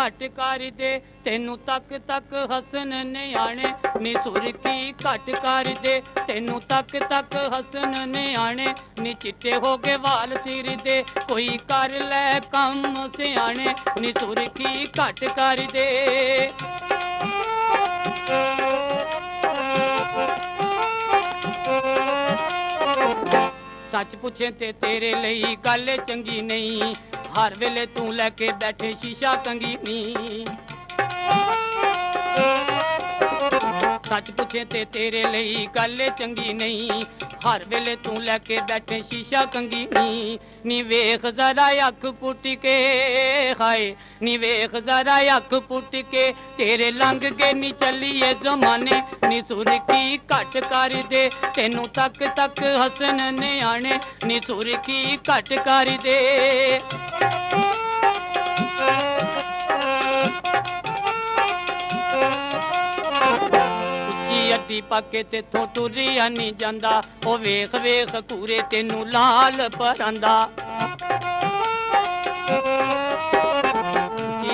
घट कर दे तेनू तक तक हसन न्याणे नी सुरखी घट कर दे तेनू तक तक हसन न्याणे नी चिट्टे हो गए वाल सिर दे कोई कर ले कम सियाणे नी सुरखी घट कर दे। सच पुछे ते तेरे लिए गल चंगी नहीं हर वेले तू लैके बैठे शीशा कंगी नी। सच पुछे ते तेरे लिए गल चंगी नहीं हर वेले तू लैके बैठे शीशा कंगी नी वेख जरा अख पुट के हाय नी वेख जरा अख पुट के तेरे लंघ के नी चलिए जमाने नी सुरखी घट कर दे तेनू तक तक हसन न्याणे नी सुरखी घट कर दे। अड्डी पाके तेथों टुरिया नहीं जांदा ओ वेख वेख कूरे तेनू लाल परांदा।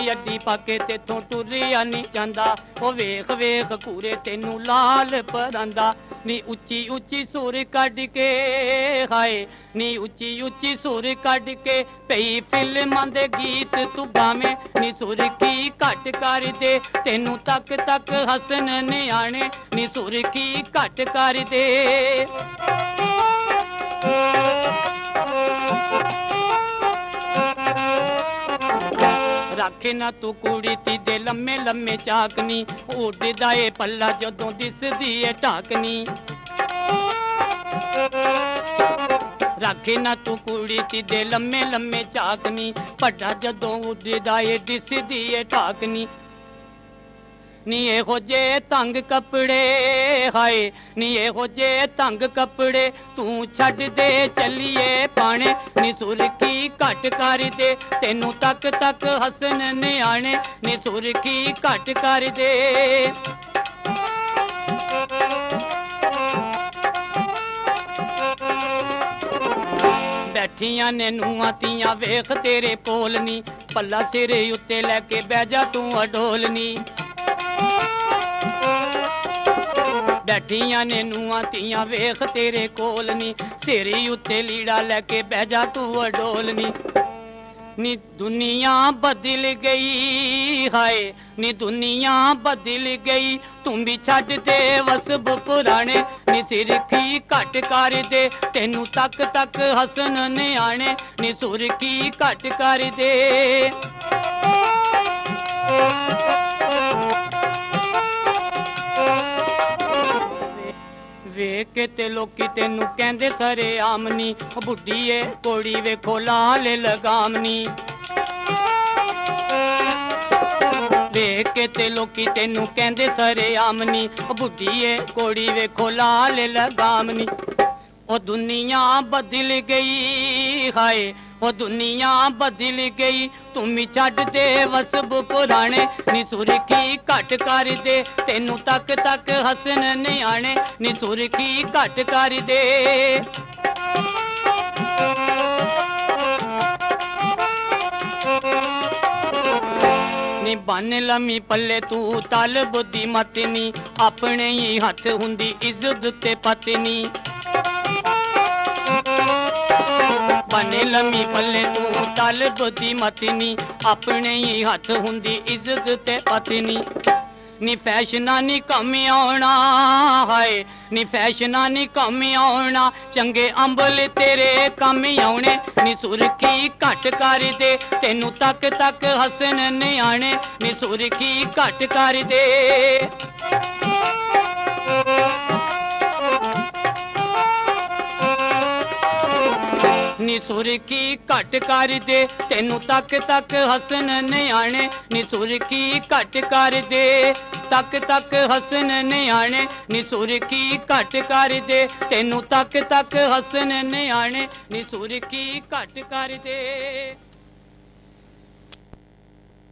अड्डी पाके तेथों टुरिया नहीं जांदा ओ वेख वेख कूरे तेनू लाल परांदा नी उच्ची उच्ची सुर कढ़ के हाय नी उच्ची उच्ची सुर कढ़ के पई फिल्मां दे गीत तू गावे नी सुरखी घट कर दे तेनू तक तक हसन न्याणे नी सुरखी घट कर दे। रखे ना तू कुड़ी तीदे लम्मे लम्मे चाकनी उड़दा ए पल्ला जदों दिसदी ए ढाकनी। रखे ना तू कुड़ी तीदे लम्मे लम्मे चाकनी पड्डा जदों उड़दा ए दिसदी ए ढाकनी नी एहो जे तंग कपड़े हाय नी एहो जे तंग कपड़े तू छड़ दे चलिए पाने नी सुरखी घट कर दे तेनू तक तक हसन न्याणे नी सुरखी घट कर दे। बैठियां ने नूआं तियां वेख तेरे कोल नी पल्ला सिर उत्ते लैके बह जा तू अडोलनी। बैठियां ने नूआं तियां वेख तेरे कोल नी सिरी उत्ते लीड़ा लैके बह जा तू अडोलनी नी दुनिया बदल गई हाय नी दुनिया बदल गई तुम भी छड़ दे वसब पुराने नी सिरखी घट कर दे तेनू तक तक हसन न्याणे नी सुरखी घट कर दे। वेख के ते लोकी तेनू कहंदे सरे आमनी बुढ़ी ए कोड़ी वेखो लाल लगामनी। वेख के ते लोकी तेनू कहंदे सरे आमनी बुढ़ी ए कोड़ी वेखो लाल लगामनी। ओ दुनिया बदल गई हाय ओ दुनिया बदल गई तुम छड़ दे वसब पुराने नी सुरखी घट कर दे तेनू तक तक हसन न्याणे नी सुरखी घट कर दे। नी बन लमी पल्ले तू तल बुद्धि मतनी अपने ही हथ हुंदी इज्जत ते पत्नी। बने लमी पल्ले तू तल बुद्धि मतनी अपने ही हथ हुंदी इज्जत ते पत्नी। नी फैशना नी कम आउणा हाय नी फैशना नी कम आउणा चंगे अंबल तेरे कम आउणे नी सुरखी घट कर दे तेनू तक तक हसन न्याणे नी सुरखी घट कर दे। नी सुरखी घट कर दे तेनू तक तक हसन न्याणे नी सुरखी घट कर दे तक तक हसन न्याणे नी सुरखी घट कर दे तेनू तक तक हसन न्याणे नी सुरखी घट कर दे।